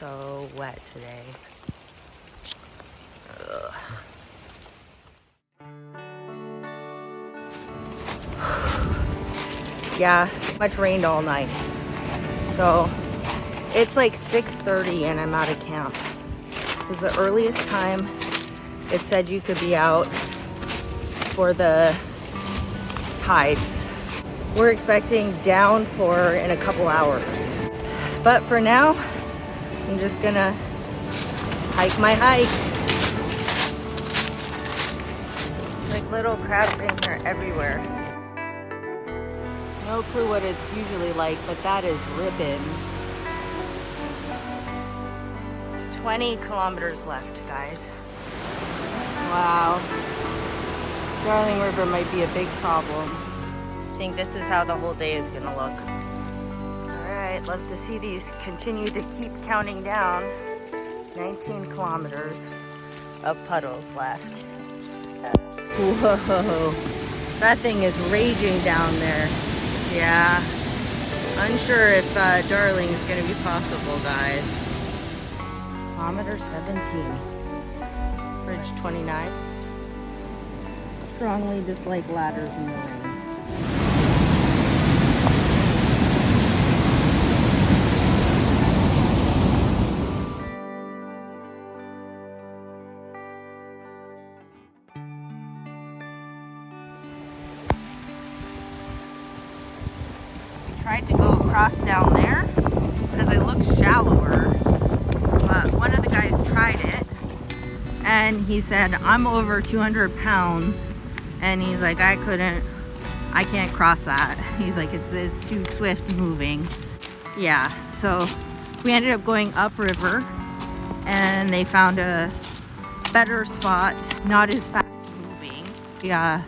so wet today. Ugh. Yeah, much rained all night. So it's like 6:30 and I'm out of camp. It was the earliest time it said you could be out for the tides. We're expecting downpour in a couple hours. But for now, I'm just gonna hike my hike. Like little crabs in here everywhere. No clue what it's usually like, but that is ripping. 20 kilometers left, guys. Wow. Darling River might be a big problem. I think this is how the whole day is gonna look. Alright, love to see these continue to keep counting down. 19 kilometers of puddles left. Whoa, that thing is raging down there. Yeah, unsure if Darling is gonna be possible, guys. Kilometer 17. Bridge 29. Strongly dislike ladders in the rain. We tried to go across down there because it looks shallower. But one of the guys tried it and he said, I'm over 200 pounds. And he's like, I can't cross that. He's like, it's too swift moving. Yeah, so we ended up going upriver and they found a better spot, not as fast moving. Yeah,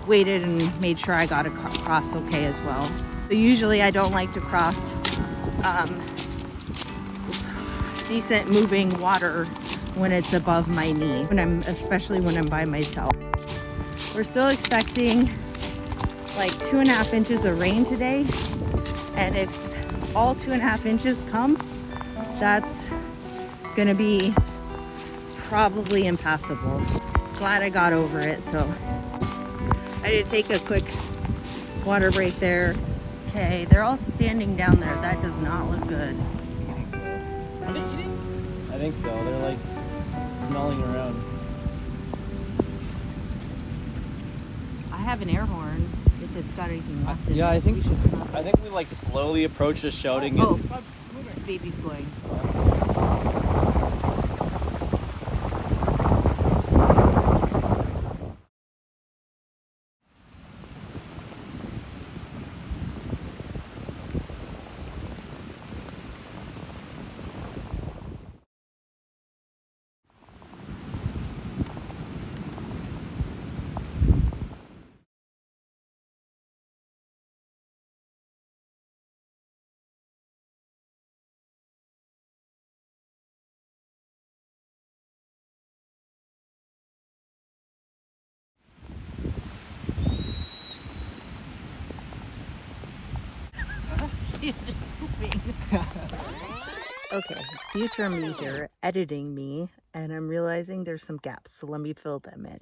waited and made sure I got across okay as well. But usually I don't like to cross decent moving water when it's above my knee, especially when I'm by myself. We're still expecting like 2.5 inches of rain today, and if all 2.5 inches come, that's gonna be probably impassable. Glad I got over it. So I did take a quick water break there. Okay, they're all standing down there. That does not look good. Are they eating? I think so. They're like smelling around. I have an air horn if it's got anything left in it. I think we like slowly approach the shouting. Oh, the baby's going. She's just pooping. Okay, future me here, editing me, and I'm realizing there's some gaps, so let me fill them in.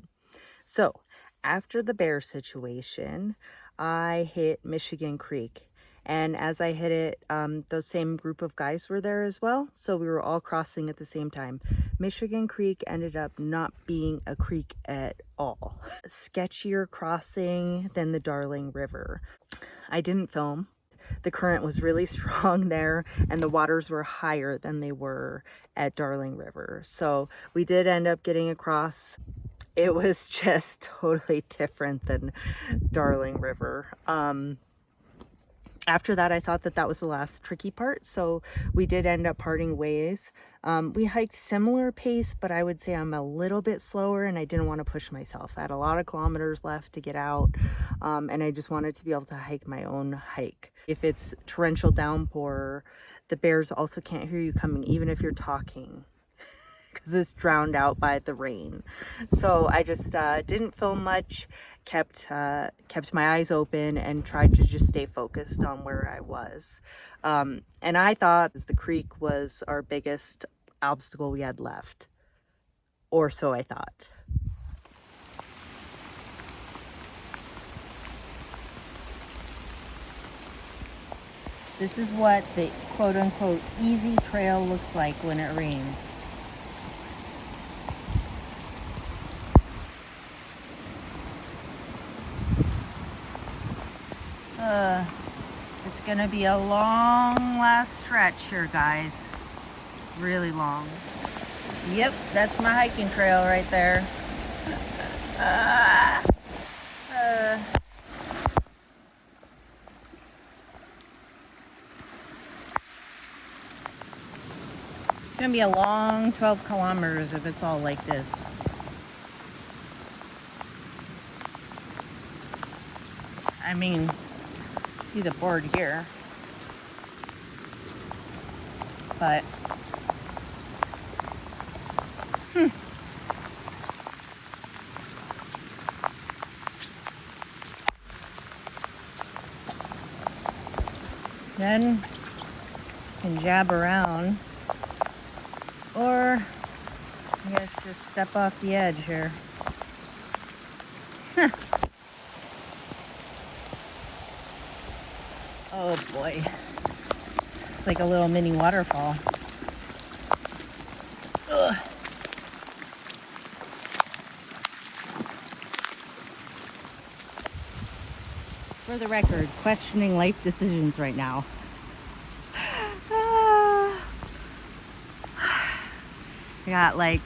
So, after the bear situation, I hit Michigan Creek. And as I hit it, those same group of guys were there as well. So we were all crossing at the same time. Michigan Creek ended up not being a creek at all. Sketchier crossing than the Darling River. I didn't film. The current was really strong there and the waters were higher than they were at Darling River. So we did end up getting across. It was just totally different than Darling River. After that, I thought that was the last tricky part. So we did end up parting ways. We hiked similar pace, but I would say I'm a little bit slower and I didn't want to push myself. I had a lot of kilometers left to get out. And I just wanted to be able to hike my own hike. If it's torrential downpour, the bears also can't hear you coming, even if you're talking. because it's drowned out by the rain. So I just didn't film much, kept my eyes open and tried to just stay focused on where I was. And I thought the creek was our biggest obstacle we had left, or so I thought. This is what the quote-unquote easy trail looks like when it rains. It's gonna be a long last stretch here, guys. Really long. Yep, that's my hiking trail right there. It's gonna be a long 12 kilometers if it's all like this. I mean, see the board here, but then you can jab around, or I guess just step off the edge here. Oh boy, it's like a little mini waterfall. Ugh. For the record, questioning life decisions right now. I got like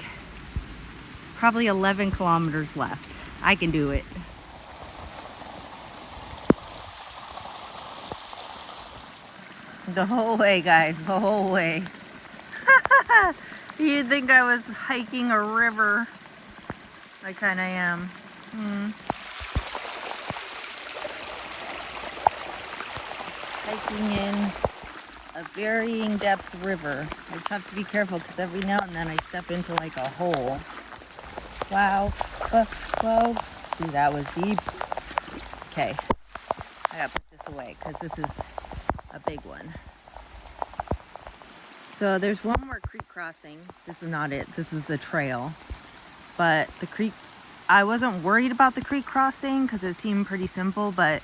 probably 11 kilometers left. I can do it. The whole way, guys, the whole way. You'd think I was hiking a river. I kind of am. Hiking in a varying depth river. I just have to be careful because every now and then I step into like a hole. Wow. Whoa. See, that was deep. Okay. I gotta put this away because this is a big one. So there's one more creek crossing. This is not it. This is the trail. But the creek, I wasn't worried about the creek crossing because it seemed pretty simple, but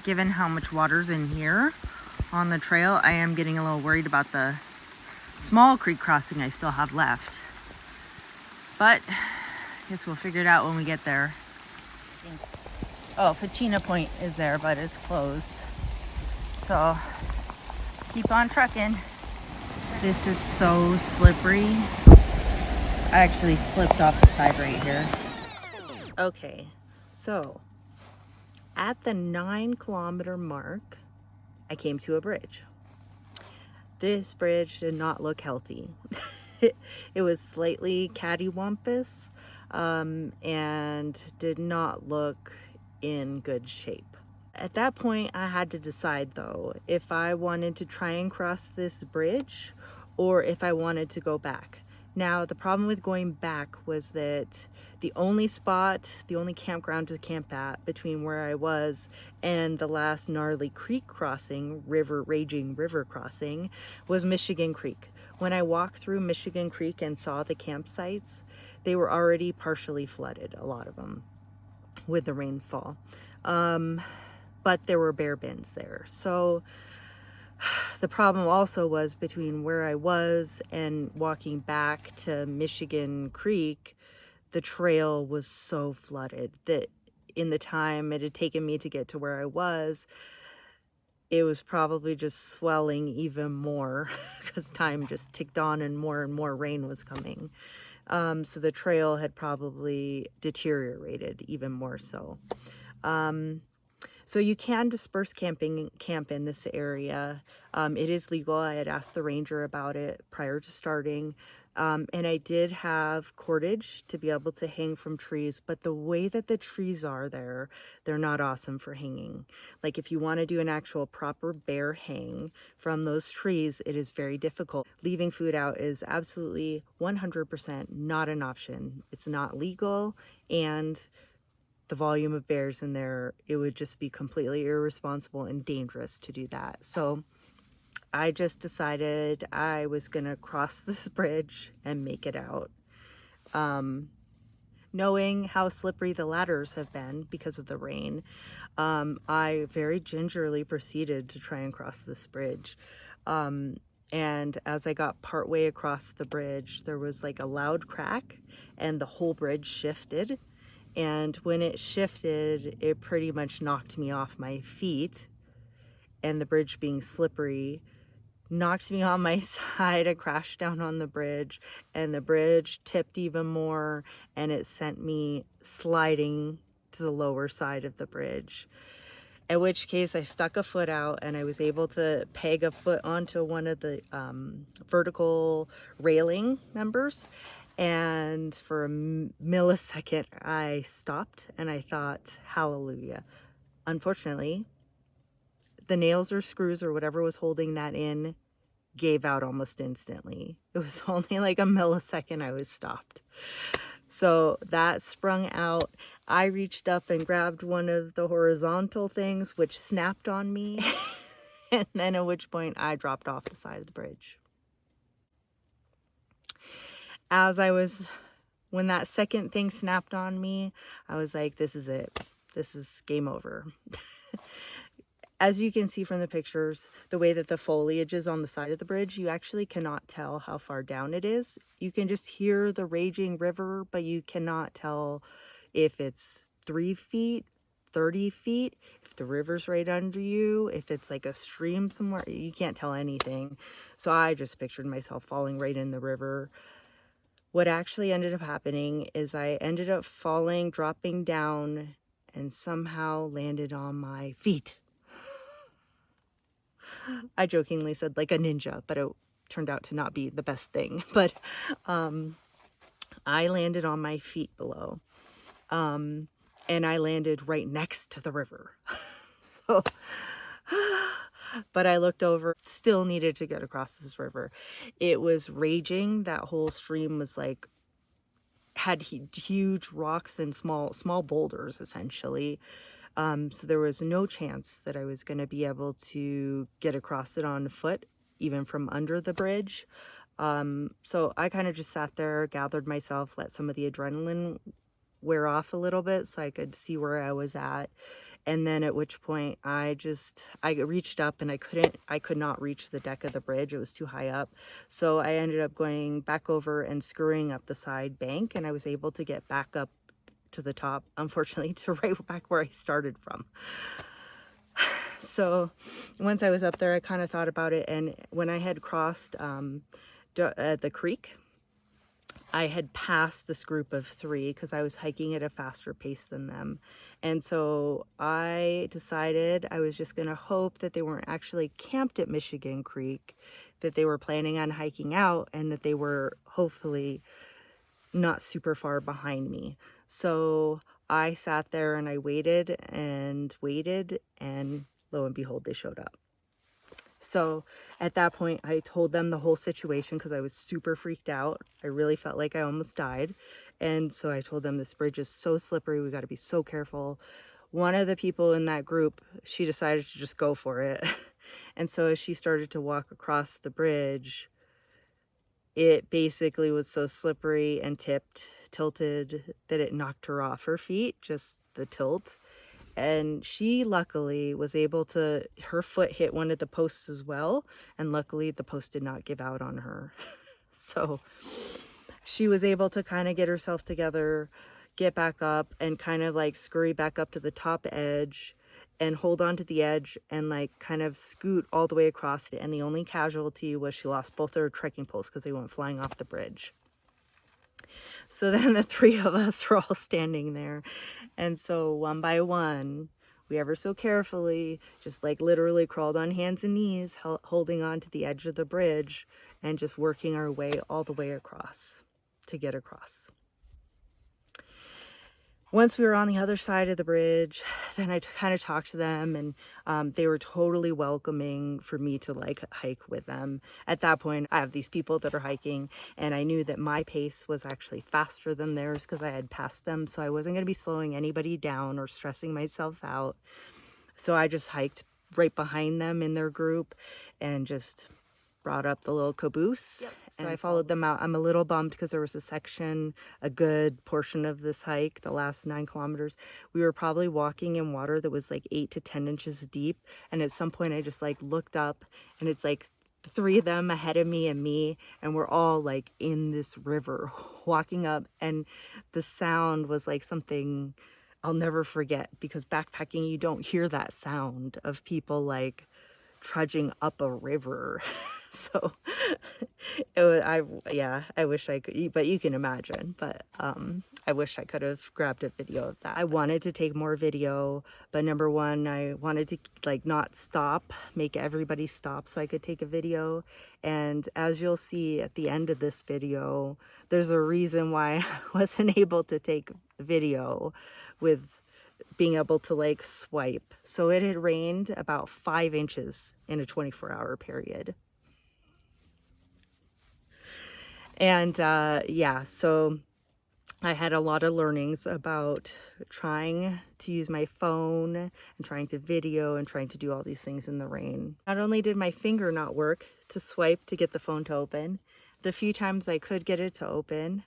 given how much water's in here on the trail, I am getting a little worried about the small creek crossing I still have left. But I guess we'll figure it out when we get there. Oh, Pachena Point is there, but it's closed. So keep on trucking. This is so slippery. I actually slipped off the side right here. Okay, so at the 9-kilometer mark, I came to a bridge. This bridge did not look healthy. It was slightly cattywampus and did not look in good shape. At that point, I had to decide though, if I wanted to try and cross this bridge or if I wanted to go back. Now, the problem with going back was that the only campground to camp at between where I was and the last gnarly creek crossing, raging river crossing, was Michigan Creek. When I walked through Michigan Creek and saw the campsites, they were already partially flooded, a lot of them, with the rainfall. But there were bear bins there. So the problem also was between where I was and walking back to Michigan Creek, the trail was so flooded that in the time it had taken me to get to where I was, it was probably just swelling even more because time just ticked on and more rain was coming. So the trail had probably deteriorated even more so. So you can disperse camp in this area. It is legal. I had asked the ranger about it prior to starting. And I did have cordage to be able to hang from trees, but the way that the trees are there, they're not awesome for hanging. Like if you want to do an actual proper bear hang from those trees, it is very difficult. Leaving food out is absolutely 100% not an option. It's not legal, and the volume of bears in there, it would just be completely irresponsible and dangerous to do that. So I just decided I was gonna cross this bridge and make it out. Knowing how slippery the ladders have been because of the rain, I very gingerly proceeded to try and cross this bridge. And as I got partway across the bridge, there was like a loud crack and the whole bridge shifted. And when it shifted, it pretty much knocked me off my feet. And the bridge being slippery knocked me on my side. I crashed down on the bridge, and the bridge tipped even more, and it sent me sliding to the lower side of the bridge. At which case I stuck a foot out and I was able to peg a foot onto one of the vertical railing members. And for a millisecond, I stopped and I thought, hallelujah. Unfortunately, the nails or screws or whatever was holding that in gave out almost instantly. It was only like a millisecond I was stopped. So that sprung out. I reached up and grabbed one of the horizontal things, which snapped on me. And then at which point I dropped off the side of the bridge. When that second thing snapped on me, I was like, this is it. This is game over. As you can see from the pictures, the way that the foliage is on the side of the bridge, you actually cannot tell how far down it is. You can just hear the raging river, but you cannot tell if it's 3 feet, 30 feet, if the river's right under you, if it's like a stream somewhere. You can't tell anything. So I just pictured myself falling right in the river. What actually ended up happening is I ended up falling, dropping down, and somehow landed on my feet. I jokingly said like a ninja, but it turned out to not be the best thing. But I landed on my feet below. And I landed right next to the river. So, but I looked over, still needed to get across this river. It was raging. That whole stream was like, had huge rocks and small boulders essentially. So there was no chance that I was going to be able to get across it on foot, even from under the bridge. So I kind of just sat there, gathered myself, let some of the adrenaline wear off a little bit so I could see where I was at. And then at which point I reached up and I could not reach the deck of the bridge. It was too high up. So I ended up going back over and scurrying up the side bank, and I was able to get back up to the top, unfortunately, to right back where I started from. So once I was up there, I kind of thought about it. And when I had crossed the creek, I had passed this group of 3 because I was hiking at a faster pace than them. And so I decided I was just going to hope that they weren't actually camped at Michigan Creek, that they were planning on hiking out, and that they were hopefully not super far behind me. So I sat there and I waited, and lo and behold, they showed up. So at that point, I told them the whole situation because I was super freaked out. I really felt like I almost died. And so I told them, this bridge is so slippery. We got to be so careful. One of the people in that group, she decided to just go for it. And so as she started to walk across the bridge, it basically was so slippery and tilted that it knocked her off her feet, just the tilt. And she luckily was able to, her foot hit one of the posts as well. And luckily the post did not give out on her. So she was able to kind of get herself together, get back up, and kind of like scurry back up to the top edge and hold on to the edge and like kind of scoot all the way across it. And the only casualty was she lost both her trekking poles because they went flying off the bridge. So then the 3 of us were all standing there. And so one by one, we ever so carefully just like literally crawled on hands and knees, holding on to the edge of the bridge and just working our way all the way across to get across. Once we were on the other side of the bridge, then I kind of talked to them, and they were totally welcoming for me to like hike with them. At that point, I have these people that are hiking, and I knew that my pace was actually faster than theirs because I had passed them. So I wasn't going to be slowing anybody down or stressing myself out. So I just hiked right behind them in their group and just brought up the little caboose. Yep. So I followed them out. I'm a little bummed because there was a section, a good portion of this hike, the last 9 kilometers, we were probably walking in water that was like 8 to 10 inches deep. And at some point I just like looked up, and it's like 3 of them ahead of me, and we're all like in this river walking up, and the sound was like something I'll never forget, because backpacking, you don't hear that sound of people like trudging up a river. So it was, I wish I could, but you can imagine, but I wish I could have grabbed a video of that. I wanted to take more video, but number one, I wanted to like not stop, make everybody stop so I could take a video. And as you'll see at the end of this video, there's a reason why I wasn't able to take video with being able to like swipe. So it had rained about 5 inches in a 24-hour period. And yeah, so I had a lot of learnings about trying to use my phone and trying to video and trying to do all these things in the rain. Not only did my finger not work to swipe to get the phone to open, the few times I could get it to open,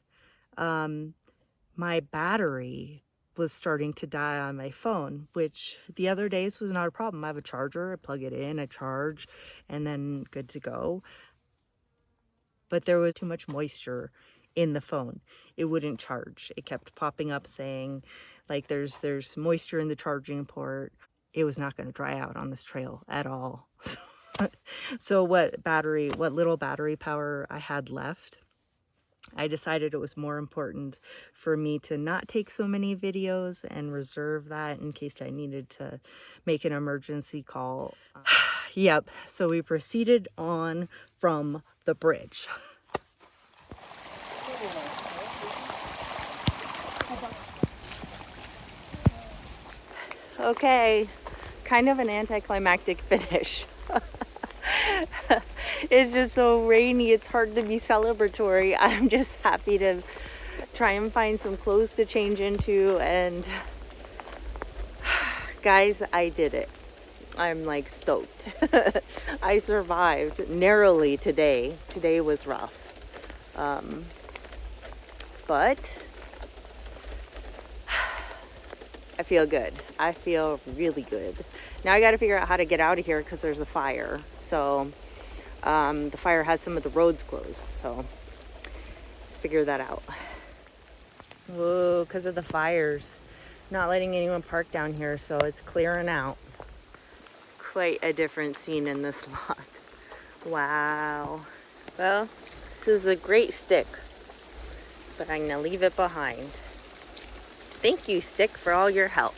my battery was starting to die on my phone, which the other days was not a problem. I have a charger, I plug it in, I charge, and then good to go. But there was too much moisture in the phone. It wouldn't charge. It kept popping up saying like there's moisture in the charging port. It was not going to dry out on this trail at all. So what little battery power I had left, I decided it was more important for me to not take so many videos and reserve that in case I needed to make an emergency call. Yep, so we proceeded on from the bridge. Okay, kind of an anticlimactic finish. It's just so rainy, it's hard to be celebratory. I'm just happy to try and find some clothes to change into, and guys, I did it. I'm like stoked. I survived narrowly today. Today was rough. But I feel good. I feel really good. Now I got to figure out how to get out of here because there's a fire. So the fire has some of the roads closed. So let's figure that out. Whoa, because of the fires. Not letting anyone park down here, so it's clearing out. Quite a different scene in this lot. Wow. Well, this is a great stick, but I'm gonna leave it behind. Thank you, stick, for all your help.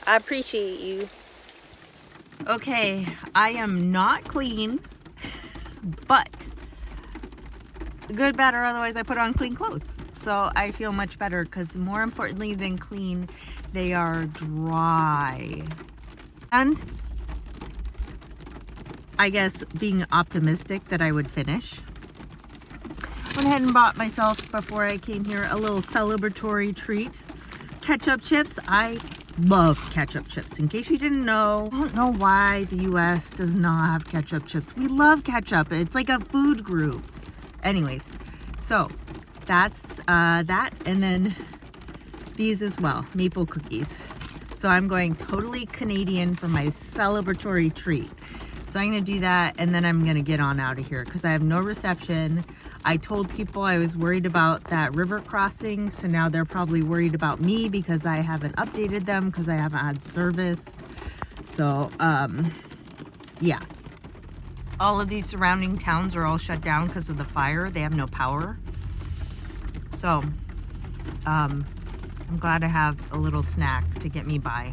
I appreciate you. Okay, I am not clean, but good, bad, or otherwise I put on clean clothes. So I feel much better because more importantly than clean, they are dry. And I guess being optimistic that I would finish, went ahead and bought myself, before I came here, a little celebratory treat. Ketchup chips. I love ketchup chips. In case you didn't know, I don't know why the US does not have ketchup chips. We love ketchup. It's like a food group. Anyways, so that's that, and then these as well, maple cookies. So I'm going totally Canadian for my celebratory treat. So I'm gonna do that, and then I'm gonna get on out of here because I have no reception. I told people I was worried about that river crossing, so now they're probably worried about me because I haven't updated them because I haven't had service. So yeah, all of these surrounding towns are all shut down because of the fire. They have no power. So I'm glad I have a little snack to get me by.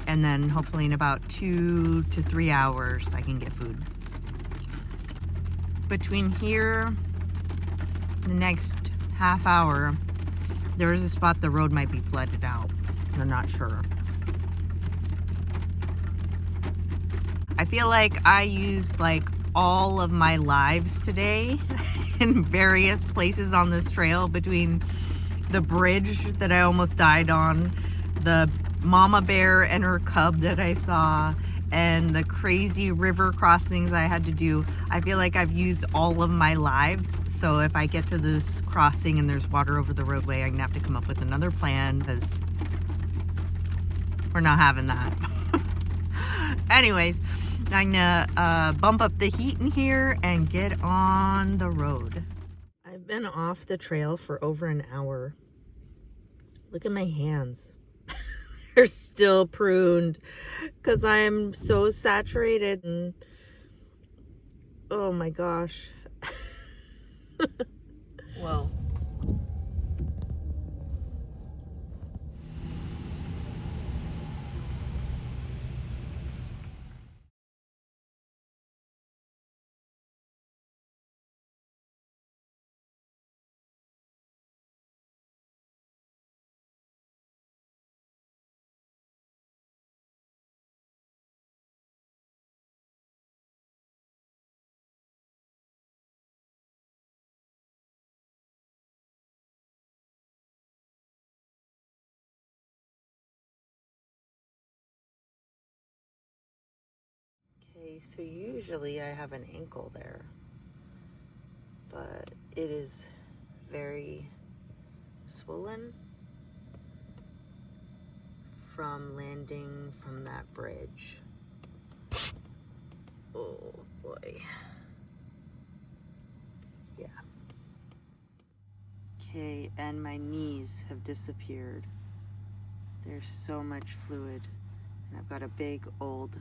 And then hopefully in about 2 to 3 hours, I can get food. Between here, the next half hour, there is a spot the road might be flooded out. I'm not sure. I feel like I used like all of my lives today in various places on this trail, between the bridge that I almost died on, the mama bear and her cub that I saw, and the crazy river crossings I had to do. I feel like I've used all of my lives. So if I get to this crossing and there's water over the roadway, I'm gonna have to come up with another plan, because we're not having that. Anyways, I'm gonna bump up the heat in here and get on the road. I've been off the trail for over an hour. Look at my hands. They're still pruned because I'm so saturated. And oh my gosh. Whoa. Okay, so usually I have an ankle there, but it is very swollen from landing from that bridge. Oh boy. Yeah. Okay, and my knees have disappeared. There's so much fluid, and I've got a big old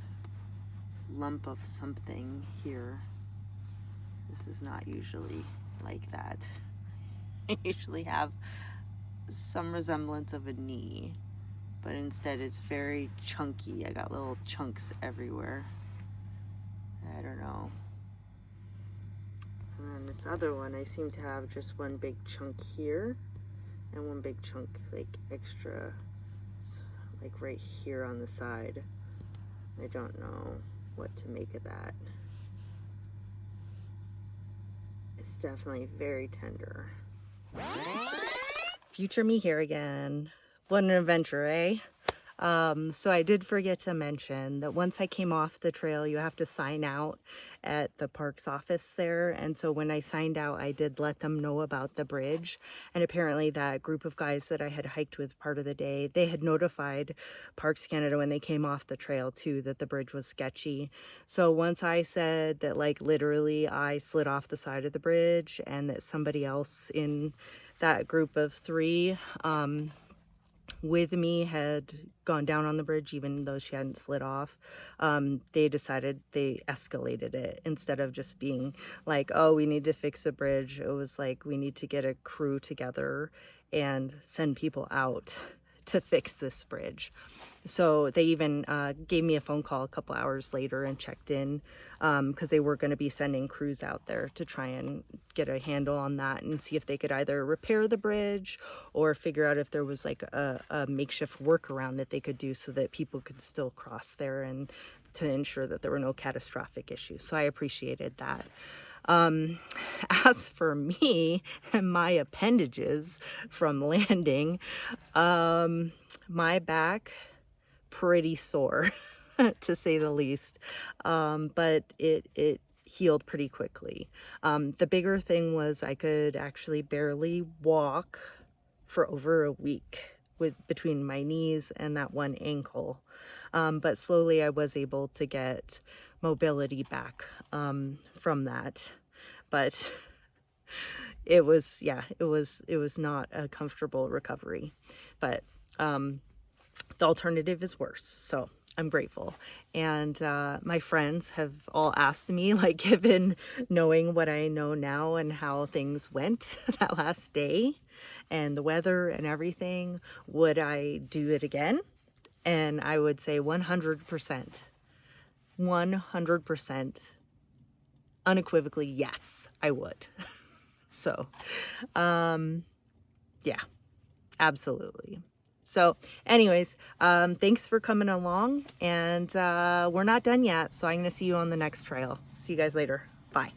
lump of something here. This is not usually like that. I usually have some resemblance of a knee, but instead it's very chunky. I got little chunks everywhere. I don't know. And then this other one, I seem to have just one big chunk here and one big chunk like extra, like right here on the side. I don't know what to make of that. It's definitely very tender. Future me here again. What an adventure, eh? So I did forget to mention that once I came off the trail, you have to sign out at the park's office there. And so when I signed out, I did let them know about the bridge. And apparently that group of guys that I had hiked with part of the day, they had notified Parks Canada when they came off the trail too, that the bridge was sketchy. So once I said that, like, literally I slid off the side of the bridge, and that somebody else in that group of three, with me had gone down on the bridge, even though she hadn't slid off, they escalated it. Instead of just being like, oh, we need to fix a bridge, it was like, we need to get a crew together and send people out to fix this bridge. So they even gave me a phone call a couple hours later and checked in, because they were going to be sending crews out there to try and get a handle on that and see if they could either repair the bridge or figure out if there was like a makeshift workaround that they could do so that people could still cross there, and to ensure that there were no catastrophic issues. So I appreciated that. As for me and my appendages from landing, my back, pretty sore to say the least, but it healed pretty quickly. The bigger thing was I could actually barely walk for over a week between my knees and that one ankle, but slowly I was able to get mobility back from that. But it was not a comfortable recovery, but the alternative is worse. So I'm grateful. And my friends have all asked me, like, given knowing what I know now and how things went that last day and the weather and everything, would I do it again? And I would say 100%. 100% unequivocally, yes, I would. So, yeah, absolutely. So anyways, thanks for coming along, and we're not done yet. So I'm going to see you on the next trail. See you guys later. Bye.